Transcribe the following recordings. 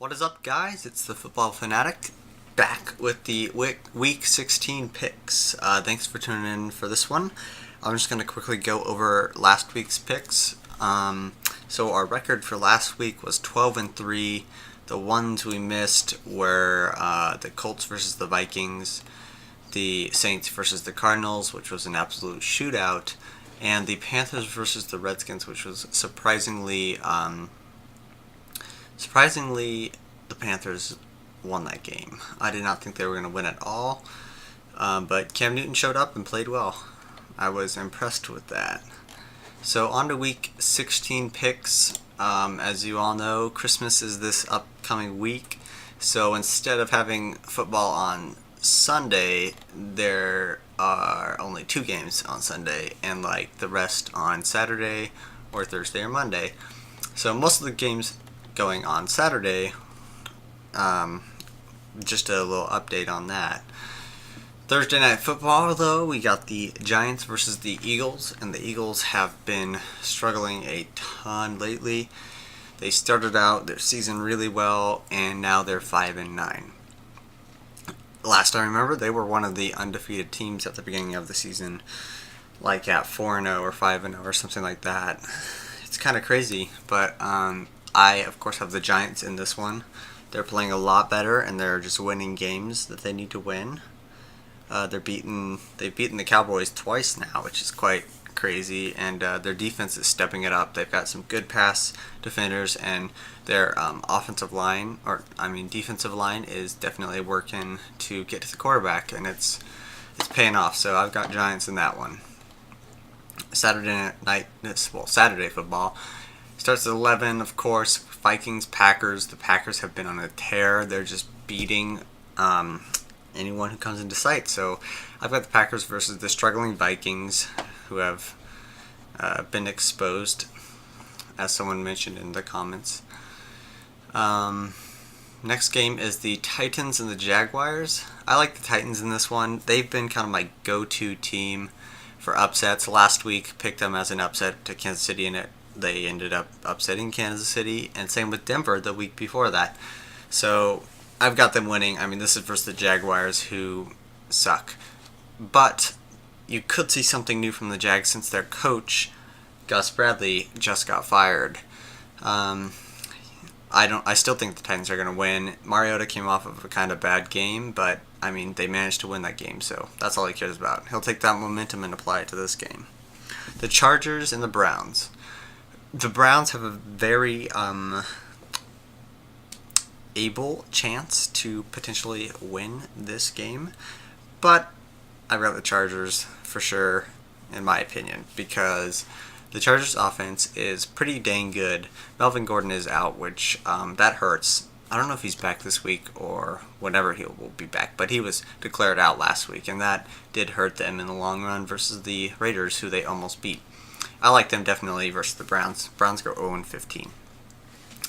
What is up, guys? It's the Football Fanatic back with the Week 16 picks. Thanks for tuning in for this one. I'm just going to quickly go over last week's picks. So our record for last week was 12-3. The ones we missed were the Colts versus the Vikings, the Saints versus the Cardinals, which was an absolute shootout, and the Panthers versus the Redskins, which was surprisingly, the Panthers won that game. I did not think they were going to win at all, but Cam Newton showed up and played well. I was impressed with that. So on to Week 16 picks. As you all know, Christmas is this upcoming week. So instead of having football on Sunday, there are only 2 games on Sunday, and like the rest on Saturday or Thursday or Monday. So most of the games going on Saturday. Just a little update on that. Thursday night football, though, we got the Giants versus the Eagles, and the Eagles have been struggling a ton lately. They started out their season really well, and now they're 5-9. Last I remember, they were one of the undefeated teams at the beginning of the season, like at 4-0 or 5-0 or something like that. It's kind of crazy, but I, of course, have the Giants in this one. They're playing a lot better, and they're just winning games that they need to win. They've beaten the Cowboys twice now, which is quite crazy, and their defense is stepping it up. They've got some good pass defenders, and their defensive line is definitely working to get to the quarterback, and it's paying off. So I've got Giants in that one. Saturday football starts at 11, of course. Vikings, Packers. The Packers have been on a tear. They're just beating anyone who comes into sight. So I've got the Packers versus the struggling Vikings, who have been exposed, as someone mentioned in the comments. Next game is the Titans and the Jaguars. I like the Titans in this one. They've been kind of my go-to team for upsets. Last week, picked them as an upset to Kansas City, and they ended up upsetting Kansas City, and same with Denver the week before that. So I've got them winning. I mean, this is versus the Jaguars, who suck. But you could see something new from the Jags since their coach, Gus Bradley, just got fired. I still think the Titans are going to win. Mariota came off of a kind of bad game, but I mean, they managed to win that game, so that's all he cares about. He'll take that momentum and apply it to this game. The Chargers and the Browns. The Browns have a very able chance to potentially win this game, but I've got the Chargers for sure, in my opinion, because the Chargers offense is pretty dang good. Melvin Gordon is out, which that hurts. I don't know if he's back this week or whenever he will be back, but he was declared out last week, and that did hurt them in the long run versus the Raiders, who they almost beat. I like them definitely versus the Browns. Browns go 0-15.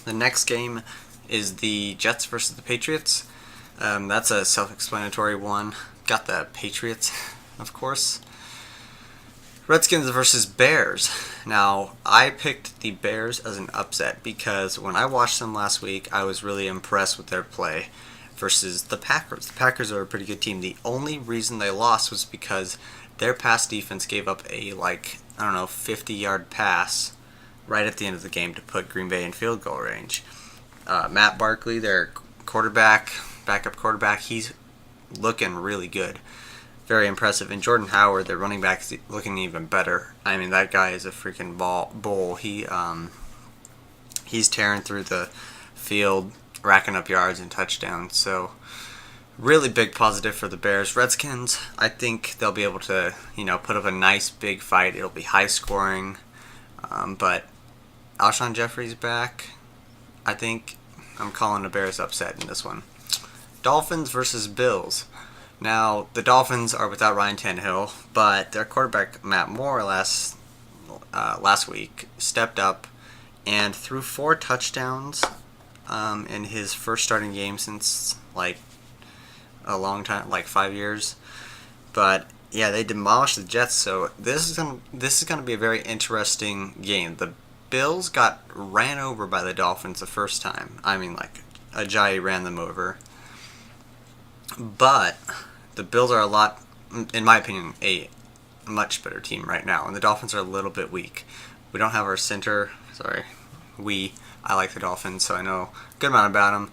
The next game is the Jets versus the Patriots. That's a self-explanatory one. Got the Patriots, of course. Redskins versus Bears. Now, I picked the Bears as an upset because when I watched them last week, I was really impressed with their play versus the Packers. The Packers are a pretty good team. The only reason they lost was because their pass defense gave up a 50-yard pass right at the end of the game to put Green Bay in field goal range. Matt Barkley, their backup quarterback, he's looking really good. Very impressive. And Jordan Howard, their running back, is looking even better. I mean, that guy is a freaking bull. He's tearing through the field, racking up yards and touchdowns. So, really big positive for the Bears. Redskins, I think they'll be able to, put up a nice big fight. It'll be high scoring. But Alshon Jeffrey's back. I think I'm calling the Bears upset in this one. Dolphins versus Bills. Now, the Dolphins are without Ryan Tannehill, but their quarterback, Matt Moore, last week, stepped up and threw 4 touchdowns in his first starting game since, a long time, 5 years. But, yeah, they demolished the Jets, so this is gonna be a very interesting game. The Bills got ran over by the Dolphins the first time. I mean, Ajayi ran them over. But the Bills are a lot, in my opinion, a much better team right now, and the Dolphins are a little bit weak. We don't have our center. Sorry, I like the Dolphins, so I know a good amount about them.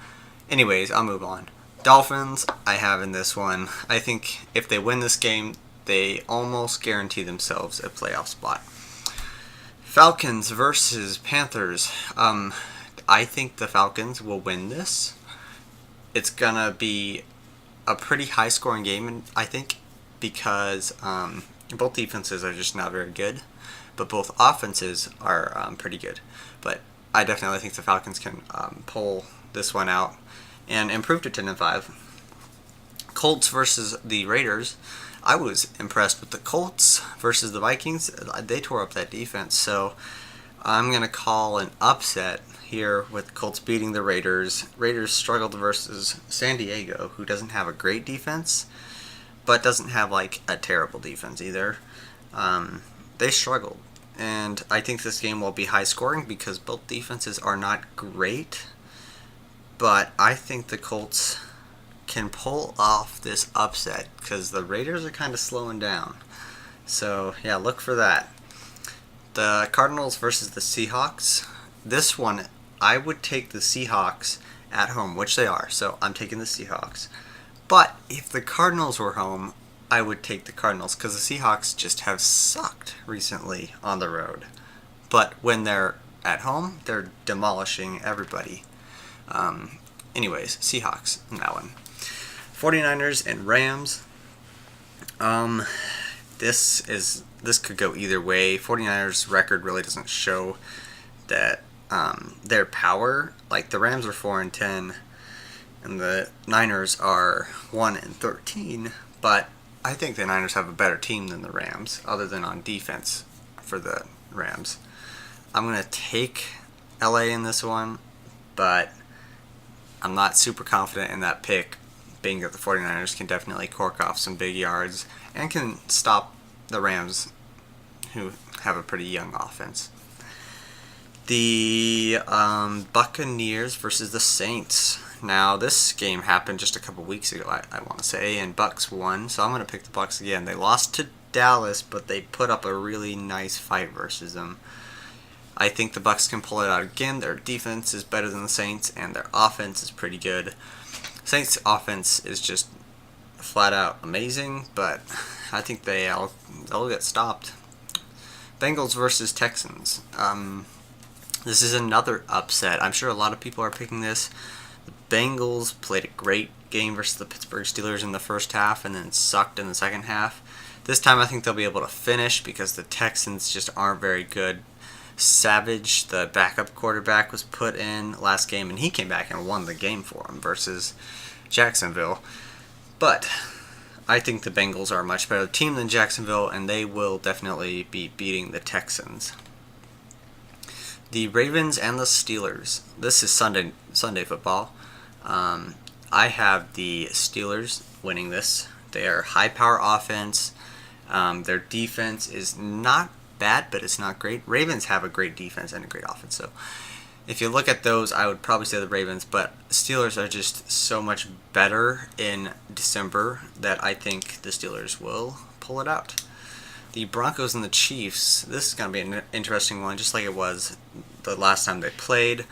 Anyways, I'll move on. Dolphins, I have in this one. I think if they win this game, they almost guarantee themselves a playoff spot. Falcons versus Panthers. I think the Falcons will win this. It's gonna be a pretty high-scoring game, I think, because both defenses are just not very good, but both offenses are pretty good. But I definitely think the Falcons can pull this one out and improve to 10-5. Colts versus the Raiders. I was impressed with the Colts versus the Vikings. They tore up that defense, so I'm going to call an upset here with Colts beating the Raiders. Raiders struggled versus San Diego, who doesn't have a great defense, but doesn't have like a terrible defense either. They struggled, and I think this game will be high scoring because both defenses are not great, but I think the Colts can pull off this upset because the Raiders are kind of slowing down. So yeah, look for that. The Cardinals versus the Seahawks. This one, I would take the Seahawks at home, which they are, so I'm taking the Seahawks. But if the Cardinals were home, I would take the Cardinals because the Seahawks just have sucked recently on the road. But when they're at home, they're demolishing everybody. Anyways, Seahawks in that one. 49ers and Rams. This could go either way. 49ers record really doesn't show that their power. Like the Rams are 4-10 and the Niners are 1-13, but I think the Niners have a better team than the Rams, other than on defense for the Rams. I'm going to take LA in this one, but I'm not super confident in that pick, being that the 49ers can definitely cork off some big yards and can stop the Rams, who have a pretty young offense. The Buccaneers versus the Saints. Now, this game happened just a couple weeks ago, I want to say, and Bucs won, so I'm going to pick the Bucs again. They lost to Dallas, but they put up a really nice fight versus them. I think the Bucs can pull it out again. Their defense is better than the Saints, and their offense is pretty good. Saints' offense is just flat out amazing, but I think they'll get stopped. Bengals versus Texans. This is another upset. I'm sure a lot of people are picking this. The Bengals played a great game versus the Pittsburgh Steelers in the first half and then sucked in the second half. This time I think they'll be able to finish because the Texans just aren't very good. Savage, the backup quarterback, was put in last game, and he came back and won the game for them versus Jacksonville. But I think the Bengals are a much better team than Jacksonville, and they will definitely be beating the Texans. The Ravens and the Steelers. This is Sunday football. I have the Steelers winning this. They are high-power offense. Their defense is not bad, but it's not great. Ravens have a great defense and a great offense. So if you look at those, I would probably say the Ravens, but Steelers are just so much better in December that I think the Steelers will pull it out. The Broncos and the Chiefs. This is going to be an interesting one, just like it was the last time they played.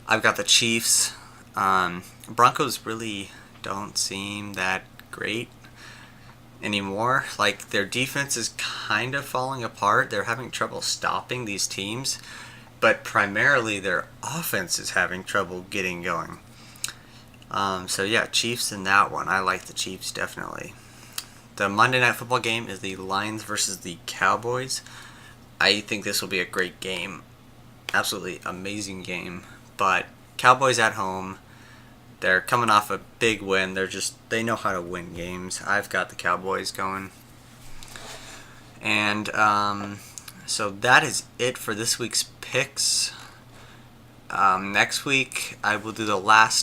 I've got the Chiefs. Broncos really don't seem that great anymore. Like, their defense is kind of falling apart. They're having trouble stopping these teams, but primarily their offense is having trouble getting going. So yeah, Chiefs in that one. I like the Chiefs definitely. The Monday Night Football game is the Lions versus the Cowboys. I think this will be a great game. Absolutely amazing game. But Cowboys at home. They're coming off a big win. They know how to win games. I've got the Cowboys going. And so that is it for this week's picks. Next week I will do the last